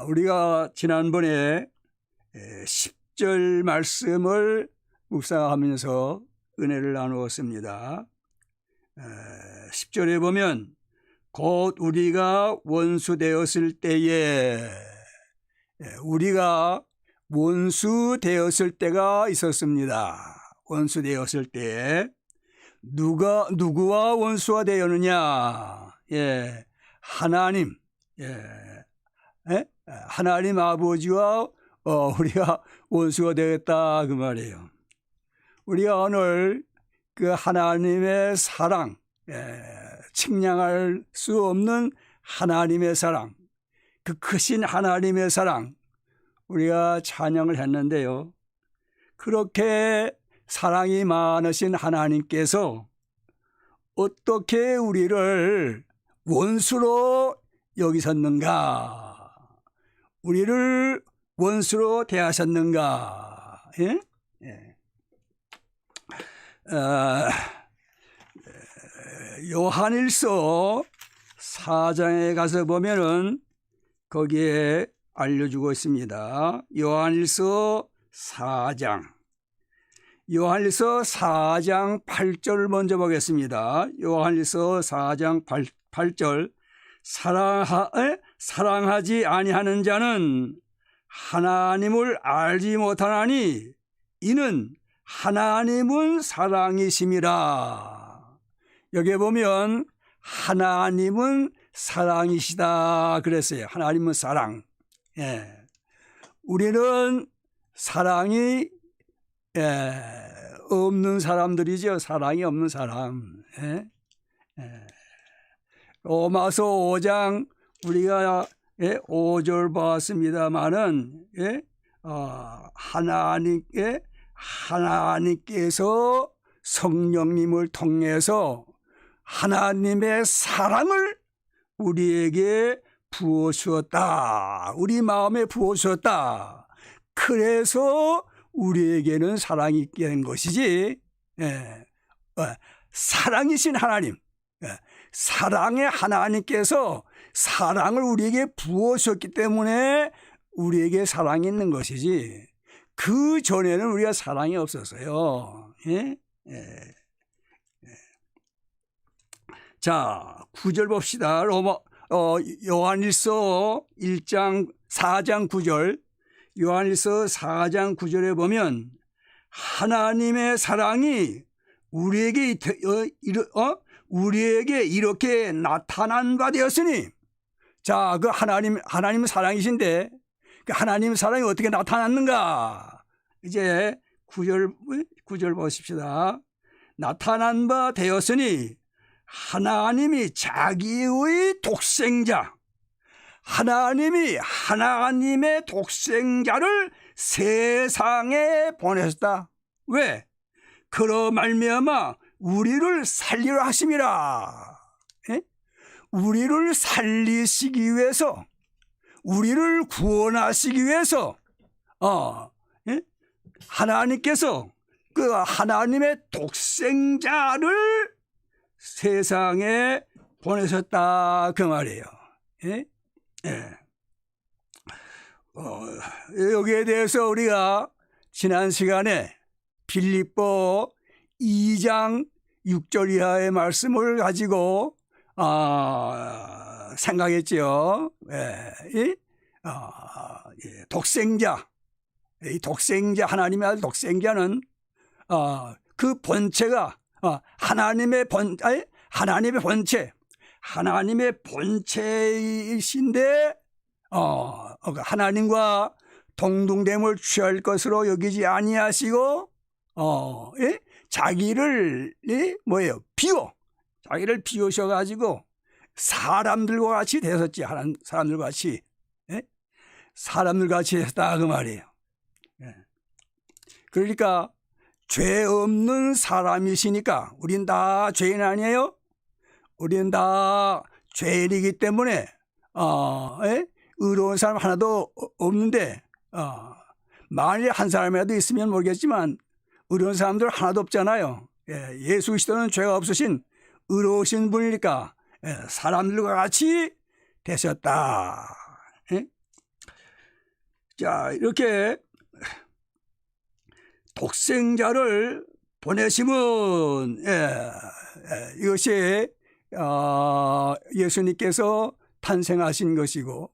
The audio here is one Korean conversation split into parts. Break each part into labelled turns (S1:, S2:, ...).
S1: 우리가 지난번에 10절 말씀을 묵상하면서 은혜를 나누었습니다. 10절에 보면 곧 우리가 원수 되었을 때에, 우리가 원수 되었을 때가 있었습니다. 원수 되었을 때 누구와 원수가 되었느냐? 하나님, 하나님 아버지와 우리가 원수가 되었다 그 말이에요. 우리가 오늘 그 하나님의 사랑, 측량할 수 없는 하나님의 사랑, 그 크신 하나님의 사랑 우리가 찬양을 했는데요. 그렇게 사랑이 많으신 하나님께서 어떻게 우리를 원수로 여기셨는가? 우리를 원수로 대하셨는가? 요한일서 4장에 가서 보면은 거기에 알려주고 있습니다. 요한일서 4장. 요한일서 4장 8절을 먼저 보겠습니다. 요한일서 4장 8절. 사랑하지 아니하는 자는 하나님을 알지 못하나니 이는 하나님은 사랑이심이라. 여기에 보면 하나님은 사랑이시다 그랬어요. 하나님은 사랑. 우리는 사랑이 없는 사람들이죠. 사랑이 없는 사람. 로마서 5장 우리가 5절 봤습니다마는 하나님께서 성령님을 통해서 하나님의 사랑을 우리에게 부어주었다. 우리 마음에 부어주었다. 그래서 우리에게는 사랑이 있게 된 것이지. 사랑이신 하나님, 사랑의 하나님께서 사랑을 우리에게 부어주셨기 때문에 우리에게 사랑이 있는 것이지, 그 전에는 우리가 사랑이 없었어요. 자, 9절 봅시다. 요한일서 4장 9절. 요한일서 4장 9절에 보면 하나님의 사랑이 우리에게 이렇게 나타난 바 되었으니, 자, 그 하나님 사랑이신데 그 하나님 사랑이 어떻게 나타났는가? 이제 9절 보십시다. 나타난 바 되었으니 하나님이 자기의 독생자, 하나님이 하나님의 독생자를 세상에 보내셨다. 왜? 그러 말미암아 우리를 살리려 하심이라. 우리를 살리시기 위해서, 우리를 구원하시기 위해서 하나님께서 그 하나님의 독생자를 세상에 보내셨다 그 말이에요. 여기에 대해서 우리가 지난 시간에 빌립보 2장 6절 이하의 말씀을 가지고 생각했죠. 독생자, 이 독생자, 하나님의 아들 독생자는 그 본체가 하나님의 본체이신데 하나님과 동등됨을 취할 것으로 여기지 아니하시고 자기를 자기를 비우셔가지고 사람들과 같이 되셨지. 사람들 같이 했다 그 말이에요. 그러니까 죄 없는 사람이시니까, 우린 다 죄인 아니에요? 우린 다 죄인이기 때문에 의로운 사람 하나도 없는데, 만일 한 사람이라도 있으면 모르겠지만 의로운 사람들 하나도 없잖아요. 예수 그리스도는 죄가 없으신 의로우신 분이니까 사람들과 같이 되셨다. 자, 이렇게 독생자를 보내심은 이것이 예수님께서 탄생하신 것이고,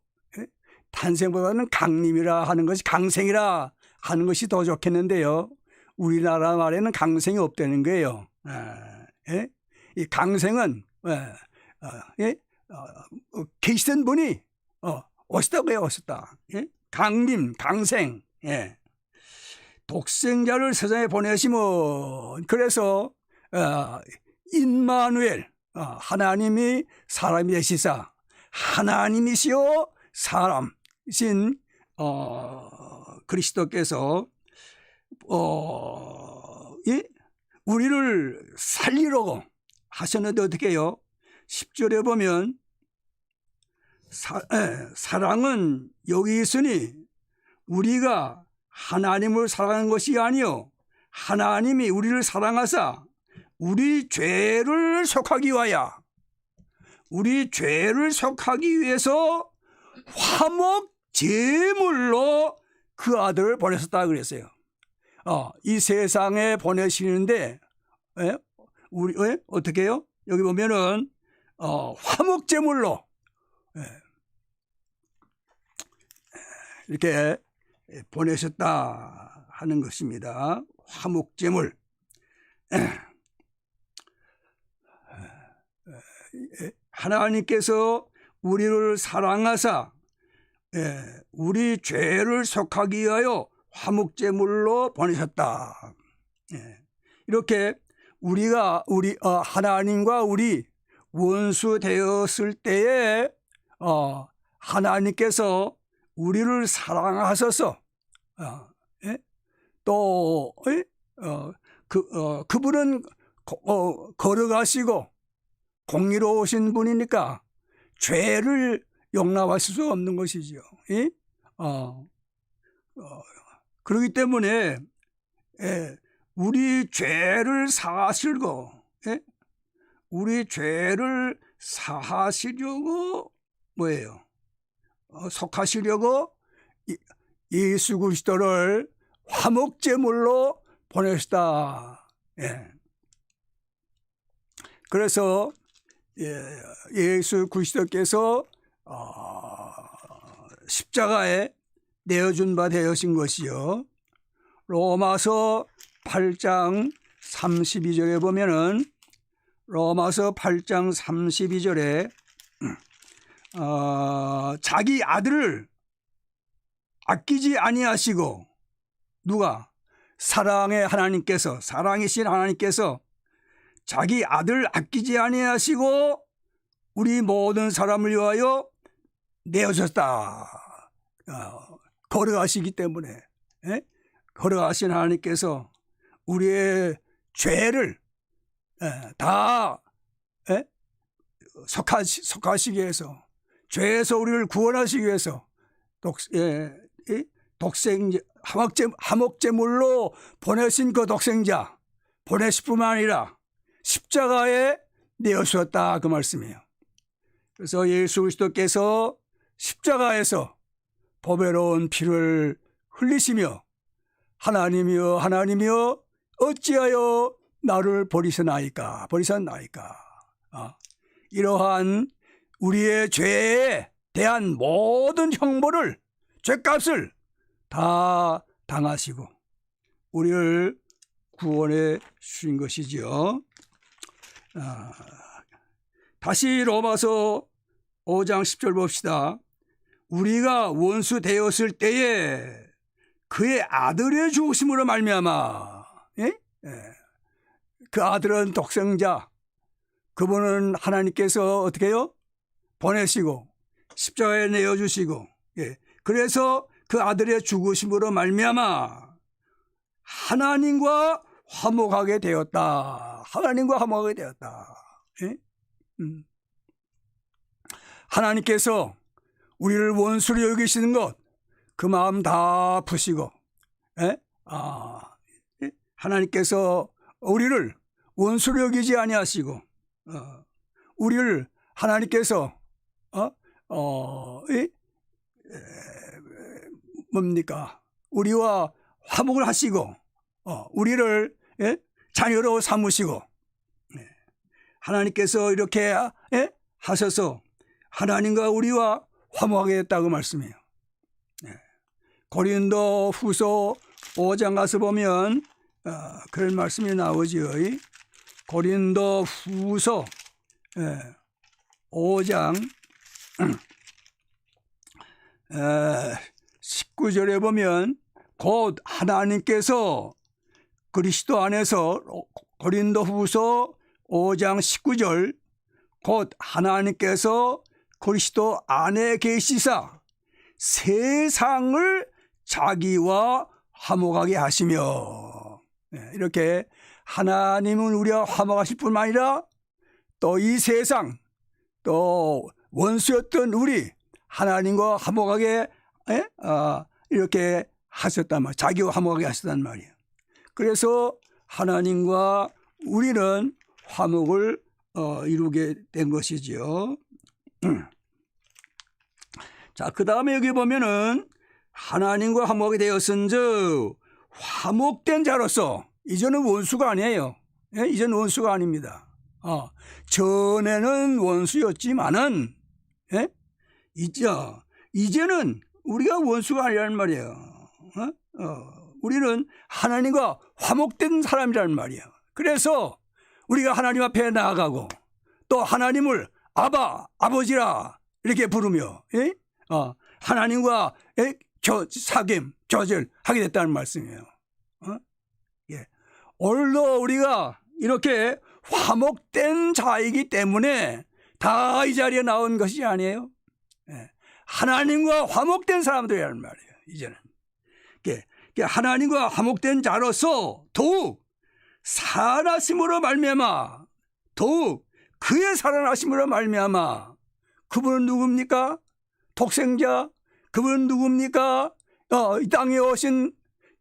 S1: 탄생보다는 강림이라 하는 것이, 강생이라 하는 것이 더 좋겠는데요. 우리나라 말에는 강생이 없다는 거예요. 이 강생은 계시던 분이 오셨다고 해요. 오셨다. 강림, 강생. 독생자를 세상에 보내시면, 그래서 임마누엘, 하나님이 사람이 되시사, 하나님이시요 사람이신 그리스도께서 우리를 살리려고 하셨는데 어떻게 해요? 10절에 보면 사랑은 여기 있으니 우리가 하나님을 사랑하는 것이 아니요 하나님이 우리를 사랑하사 우리 죄를 속하기 위해서 화목 제물로 그 아들을 보내셨다 그랬어요. 이 세상에 보내시는데 우리 어떻게 해요? 여기 보면은 화목 제물로 이렇게 보내셨다 하는 것입니다. 화목 제물. 하나님께서 우리를 사랑하사 우리 죄를 속하기 위하여 화목제물로 보내셨다. 이렇게 우리가 하나님과 우리 원수 되었을 때에 하나님께서 우리를 사랑하셔서 또 그분은 걸어가시고 공의로우신 분이니까 죄를 용납하실 수 없는 것이죠. 그렇기 때문에 우리 죄를 사하시려고 우리 죄를 사하시려고 뭐예요? 속하시려고 예수 그리스도를 화목제물로 보내시다. 그래서 예수 그리스도께서 십자가에 내어준 바 되어진 것이요. 로마서 8장 32절에 보면은 로마서 8장 32절에 자기 아들을 아끼지 아니하시고 누가? 사랑이신 하나님께서 자기 아들 아끼지 아니하시고 우리 모든 사람을 위하여 내어줬다. 걸어가시기 때문에 걸어가신 하나님께서 우리의 죄를 다 속하시기 위해서 죄에서 우리를 구원하시기 위해서 독생자 화목제물로 보내신 그 독생자 보내실 뿐만 아니라 십자가에 내어주셨다 그 말씀이에요. 그래서 예수 그리스도께서 십자가에서 보배로운 피를 흘리시며 하나님이여 어찌하여 나를 버리셨나이까 이러한 우리의 죄에 대한 모든 형벌을 죄값을 다 당하시고 우리를 구원해 주신 것이지요. 다시 로마서 5장 10절 봅시다. 우리가 원수 되었을 때에 그의 아들의 죽으심으로 말미암아 그 아들은 독생자 그분은 하나님께서 어떻게 해요? 보내시고 십자가에 내어주시고 그래서 그 아들의 죽으심으로 말미암아 하나님과 화목하게 되었다. 하나님께서 우리를 원수로 여기시는 것 그 마음 다 푸시고 하나님께서 우리를 원수로 여기지 아니하시고 우리를 하나님께서 뭡니까? 우리와 화목을 하시고 우리를 자녀로 삼으시고 하나님께서 이렇게 하셔서 하나님과 우리와 화목하게 됐다고 말씀해요. 고린도 후서 5장 가서 보면 그런 말씀이 나오지요. 고린도 후서 5장 19절에 보면 곧 하나님께서 그리스도 안에서 고린도 후서 5장 19절 곧 하나님께서 그리스도 안에 계시사 세상을 자기와 화목하게 하시며 이렇게 하나님은 우리와 화목하실 뿐만 아니라 또 이 세상 또 원수였던 우리 하나님과 화목하게 이렇게 하셨단 말이에요. 자기와 화목하게 하셨단 말이에요. 그래서 하나님과 우리는 화목을 이루게 된 것이지요. 자, 그 다음에 여기 보면은 하나님과 화목하게 되었은즉 화목된 자로서 이제는 원수가 아니에요. 이제는 원수가 아닙니다. 전에는 원수였지만은 이제는 우리가 원수가 아니라는 말이에요. 우리는 하나님과 화목된 사람이라는 말이에요. 그래서 우리가 하나님 앞에 나아가고 또 하나님을 아버지라 이렇게 부르며 하나님과 사귐, 교제하게 됐다는 말씀이에요. 오늘도 우리가 이렇게 화목된 자이기 때문에 다 이 자리에 나온 것이 아니에요. 하나님과 화목된 사람들이라는 말이에요. 이제는 하나님과 화목된 자로서 더욱 살아나심으로 말미암아 더욱 그의 살아나심으로 말미암아 그분은 누굽니까? 독생자. 그분은 누굽니까? 이 땅에 오신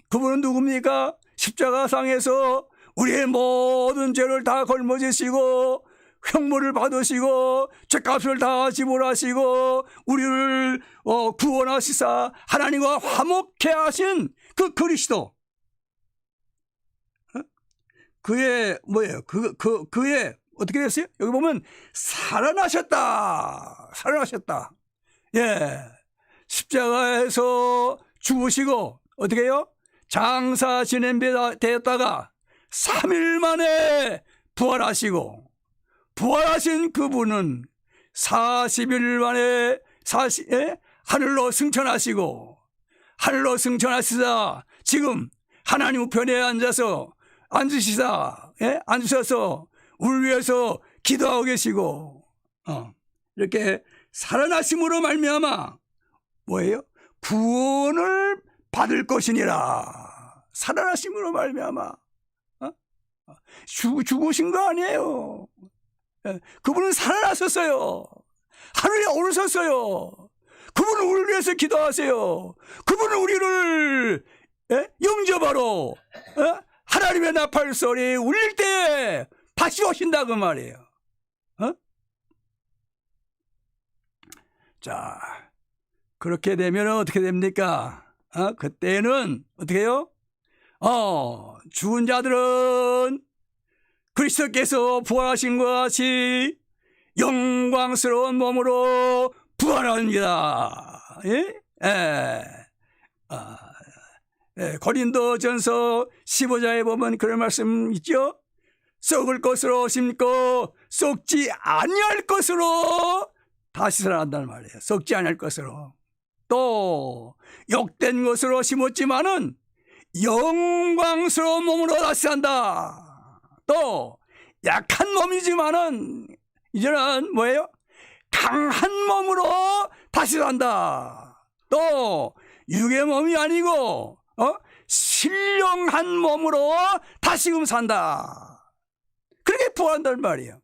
S1: 그분은 누굽니까? 십자가상에서 우리의 모든 죄를 다 걸머지시고 형벌을 받으시고 죄값을 다 지불하시고 우리를 구원하시사 하나님과 화목케 하신 그 그리스도, 그의 뭐예요? 그의 어떻게 됐어요? 여기 보면 살아나셨다. 십자가에서 죽으시고 어떻게 해요? 장사 지낸 배 되었다가 3일 만에 부활하시고 부활하신 그분은 40일 만에 하늘로 승천하시고 하늘로 승천하시사 지금 하나님 우편에 앉으셔서 우리 위해서 기도하고 계시고 이렇게 살아나심으로 말미암아 뭐예요? 구원을 받을 것이니라. 살아나심으로 말미암아 죽으신 거 아니에요. 그분은 살아나셨어요. 하늘에 오르셨어요. 그분은 우리를 위해서 기도하세요. 그분은 우리를 영접하러 하나님의 나팔 소리 울릴 때 다시 오신다 그 말이에요. 자, 그렇게 되면 어떻게 됩니까? 그때는 어떻게 해요? 죽은 자들은 그리스도께서 부활하신 것 같이 영광스러운 몸으로 부활합니다. 고린도전서 15장에 보면 그런 말씀 있죠? 썩을 것으로 심고 썩지 아니할 것으로 다시 살아난다는 말이에요. 썩지 아니할 것으로. 또 욕된 것으로 심었지만은 영광스러운 몸으로 다시 산다. 또 약한 몸이지만은 이제는 뭐예요? 강한 몸으로 다시 산다. 또 육의 몸이 아니고 신령한 몸으로 다시금 산다. 그렇게 부활한다는 말이에요.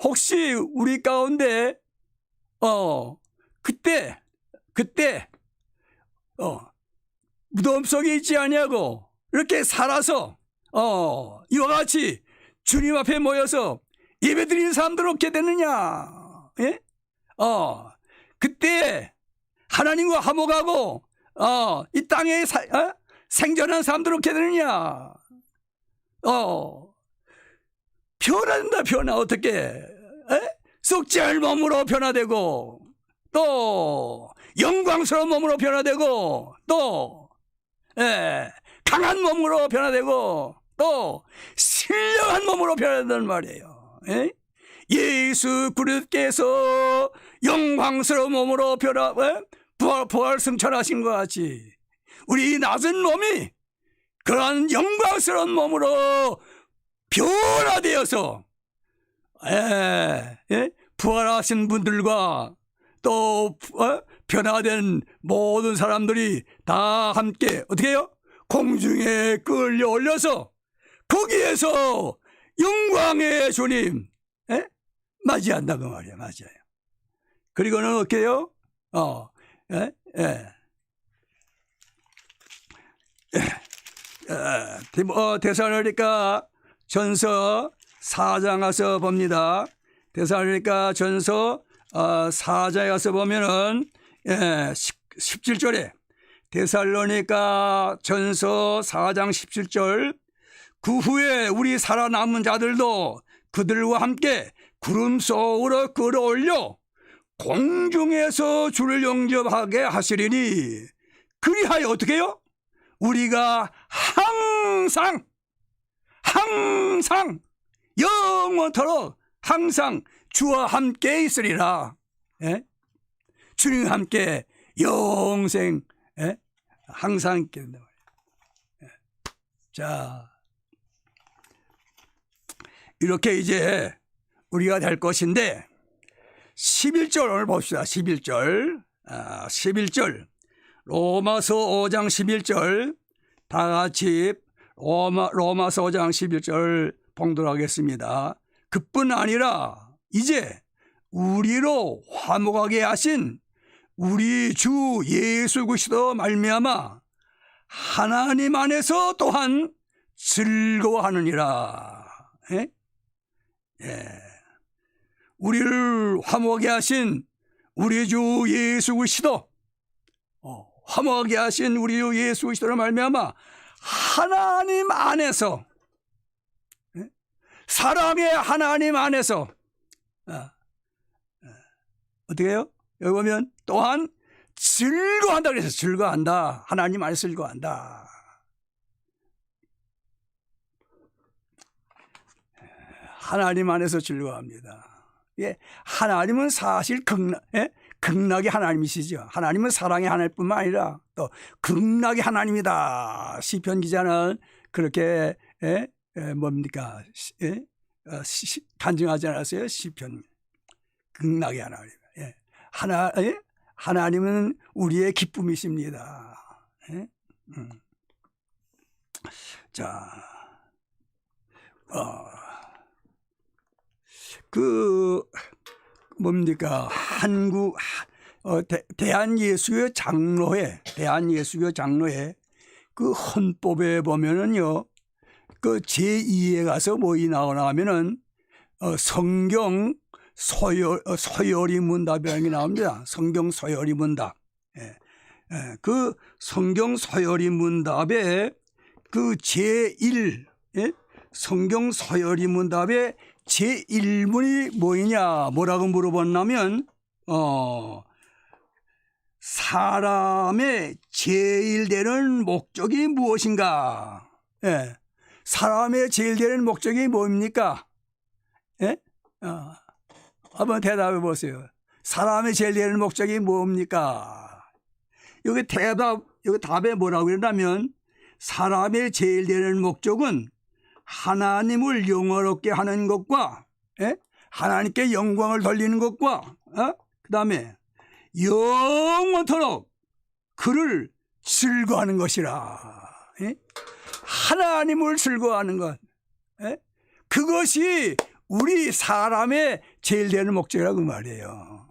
S1: 혹시 우리 가운데 그때 무덤 속에 있지 아니하고 이렇게 살아서 이와 같이 주님 앞에 모여서 예배드리는 사람들 없게 되느냐? 그때 하나님과 화목하고 이 땅에 생존한 사람들 어떻게 되느냐? 변화된다. 변화. 어떻게? 썩지 않을 몸으로 변화되고, 또 영광스러운 몸으로 변화되고, 또 강한 몸으로 변화되고, 또 신령한 몸으로 변화된단 말이에요. 예수 그리스도께서 영광스러운 몸으로 부활 승천하신 것 같이 우리 낮은 몸이 그러한 영광스러운 몸으로 변화되어서 부활하신 분들과 또 변화된 모든 사람들이 다 함께 어떻게 해요? 공중에 끌려 올려서 거기에서 영광의 주님 맞이한다 그 말이에요. 맞아요. 그리고는 어떻게 해요? 데살로니가 전서 4장 가서 봅니다. 데살로니가 전서 4장에 가서 보면은 17절에 데살로니가 전서 4장 17절 그 후에 우리 살아남은 자들도 그들과 함께 구름 속으로 끌어올려 공중에서 주를 영접하게 하시리니 그리하여 어떻게 해요? 우리가 항상 영원토록 항상 주와 함께 있으리라. 주님과 함께 영생 항상 있게 된다. 자, 이렇게 이제 우리가 될 것인데 11절 오늘 봅시다. 11절 11절 로마서 5장 11절 다 같이 로마서 5장 11절 봉독 하겠습니다. 그뿐 아니라 이제 우리로 화목하게 하신 우리 주 예수 그리스도 말미암아 하나님 안에서 또한 즐거워하느니라. 우리를 화목하게 하신 우리 주 예수 그리스도 화목하게 하신 우리 주 예수 그리스도를 말미암아 하나님 안에서 사랑의 하나님 안에서 어떻게 해요? 여기 보면 또한 즐거워한다 그래서 즐거워한다. 하나님 안에서 즐거워한다. 하나님 안에서 즐거워합니다. 하나님은 사실 극락의 하나님이시죠. 하나님은 사랑의 하나님뿐만 아니라 또 극락의 하나님이다. 시편 기자는 그렇게 뭡니까? 간증하지 않았어요? 시편 극락의 하나님. 하나님은 우리의 기쁨이십니다. 자, 뭡니까? 한국 대한예수교 장로회 그 헌법에 보면은요, 그 제2에 가서 뭐이 나오냐면은 성경 서열이 문답이라는 게 나옵니다. 성경 서열이 문답. 그 성경 서열이 문답에 그 제1 성경 서열이 문답에 제1문이 뭐라고 물어봤냐면 사람의 제일 되는 목적이 무엇인가? 사람의 제일 되는 목적이 뭡니까? 한번 대답해 보세요. 사람의 제일 되는 목적이 뭡니까? 여기 답에 뭐라고 그러냐면 사람의 제일 되는 목적은 하나님을 영화롭게 하는 것과 하나님께 영광을 돌리는 것과 그 다음에 영원토록 그를 즐거워하는 것이라. 하나님을 즐거워하는 것. 그것이 우리 사람의 제일 되는 목적이라고 말이에요.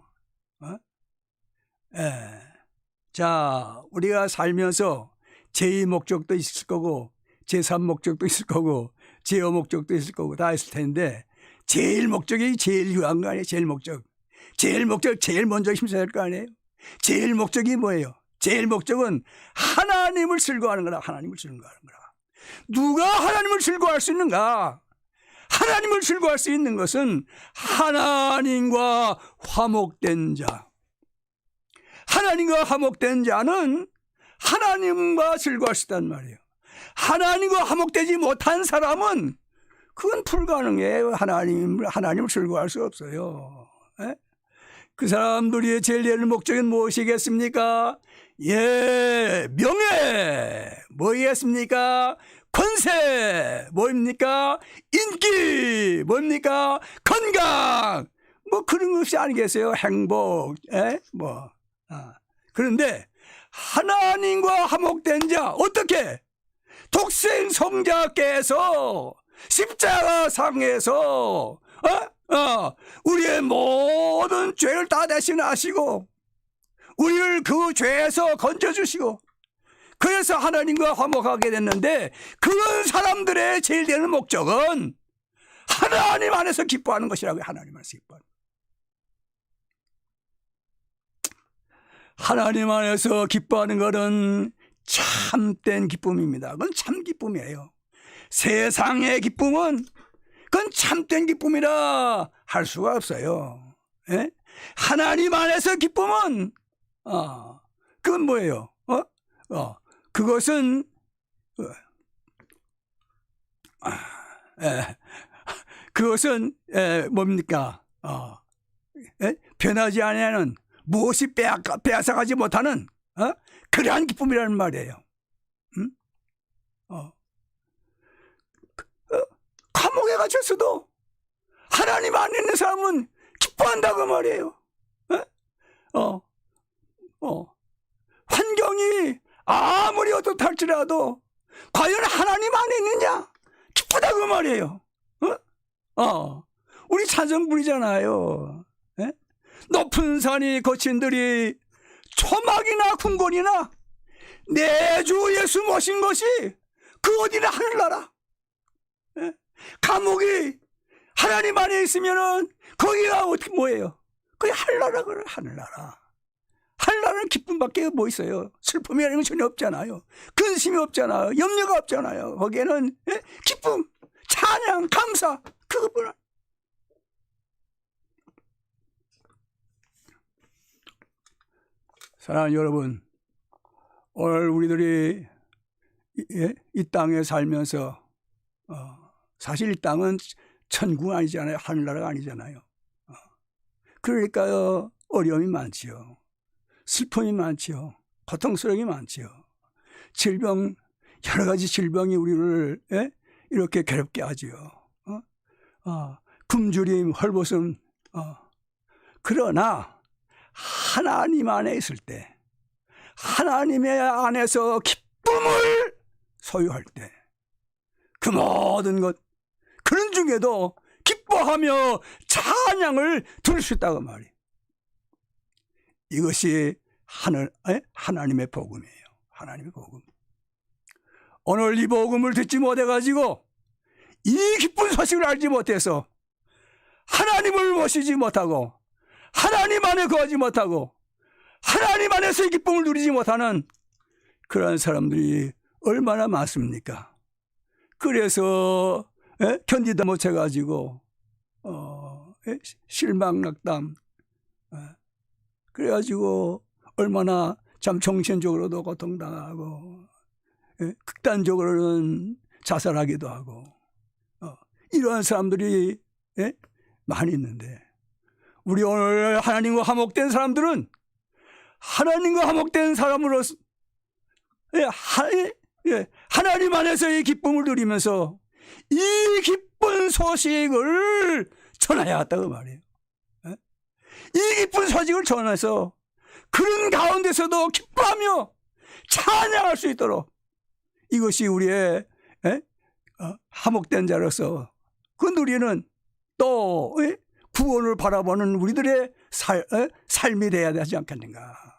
S1: 자, 우리가 살면서 제2 목적도 있을 거고 제3 목적도 있을 거고 제5 목적도 있을 거고 다 있을 텐데 제일 목적이 제일 유한 거 아니에요? 제일 목적 제일 먼저 힘써야 할 거 아니에요? 제일 목적이 뭐예요? 제일 목적은 하나님을 즐거워하는 거라. 하나님을 즐거워하는 거라. 누가 하나님을 즐거워할 수 있는가? 하나님을 즐거워할 수 있는 것은 하나님과 화목된 자. 하나님과 화목된 자는 하나님과 즐거워할 수 있단 말이에요. 하나님과 화목되지 못한 사람은 그건 불가능해요. 하나님을 즐거워할 수 없어요. 에? 그 사람들이 제일 내는 목적은 무엇이겠습니까? 예, 명예. 뭐이겠습니까? 권세. 뭐입니까? 인기. 뭡니까? 건강. 뭐 그런 것이 아니겠어요? 행복. 그런데 하나님과 화목된 자, 어떻게? 독생 성자께서 십자가상에서 우리의 모든 죄를 다 대신하시고 우리를 그 죄에서 건져주시고 그래서 하나님과 화목하게 됐는데, 그런 사람들의 제일 되는 목적은 하나님 안에서 기뻐하는 것이라고요. 하나님 안에서 기뻐하는. 하나님 안에서 기뻐하는 것은 참된 기쁨입니다. 그건 참 기쁨이에요. 세상의 기쁨은 그건 참된 기쁨이라 할 수가 없어요. 예? 하나님 안에서 기쁨은 그건 뭐예요? 그것은 그것은 뭡니까? 변하지 않는 무엇이 빼앗아가지 못하는 그러한 기쁨이라는 말이에요. 감옥에 갇혔어도 하나님 안에 있는 사람은 기뻐한다고 말이에요. 환경이 아무리 어떻할지라도 과연 하나님 안에 있느냐? 기쁘다고 말이에요. 우리 찬송 부르잖아요. 높은 산이 거친들이 초막이나 궁궐이나 내 주 예수 모신 것이 그 어디나 하늘나라. 감옥이 하나님 안에 있으면은 거기가 어떻게 뭐예요? 그게 하늘나라 그래. 하늘나라. 하늘나라는 기쁨밖에 뭐 있어요? 슬픔이라는 건 전혀 없잖아요. 근심이 없잖아요. 염려가 없잖아요. 거기에는 기쁨, 찬양, 감사, 그것뿐. 사랑하는 여러분, 오늘 우리들이 이 땅에 살면서 사실 이 땅은 천국 아니잖아요. 하늘나라가 아니잖아요. 그러니까요, 어려움이 많지요. 슬픔이 많지요. 고통스러움이 많지요. 질병, 여러 가지 질병이 우리를 이렇게 괴롭게 하지요. 굶주림, 헐벗음. 그러나 하나님 안에 있을 때, 하나님의 안에서 기쁨을 소유할 때, 그 모든 것, 그런 중에도 기뻐하며 찬양을 들을 수 있다고 말이에요. 이것이 하나님의 복음이에요. 하나님의 복음. 오늘 이 복음을 듣지 못해가지고 이 기쁜 소식을 알지 못해서 하나님을 모시지 못하고 하나님 안에 거하지 못하고 하나님 안에서의 기쁨을 누리지 못하는 그런 사람들이 얼마나 많습니까? 그래서 견디다 못해가지고 실망낙담, 그래가지고 얼마나 참 정신적으로도 고통당하고 극단적으로는 자살하기도 하고 이러한 사람들이 많이 있는데, 우리 오늘 하나님과 화목된 사람들은 하나님과 화목된 사람으로서 하나님 안에서의 기쁨을 누리면서 이 기쁜 소식을 전해야 한다고 말이에요. 이 기쁜 소식을 전해서 그런 가운데서도 기뻐하며 찬양할 수 있도록, 이것이 우리의 화목된 자로서 그 누리는 또 구원을 바라보는 우리들의 삶이 되어야 되지 않겠는가.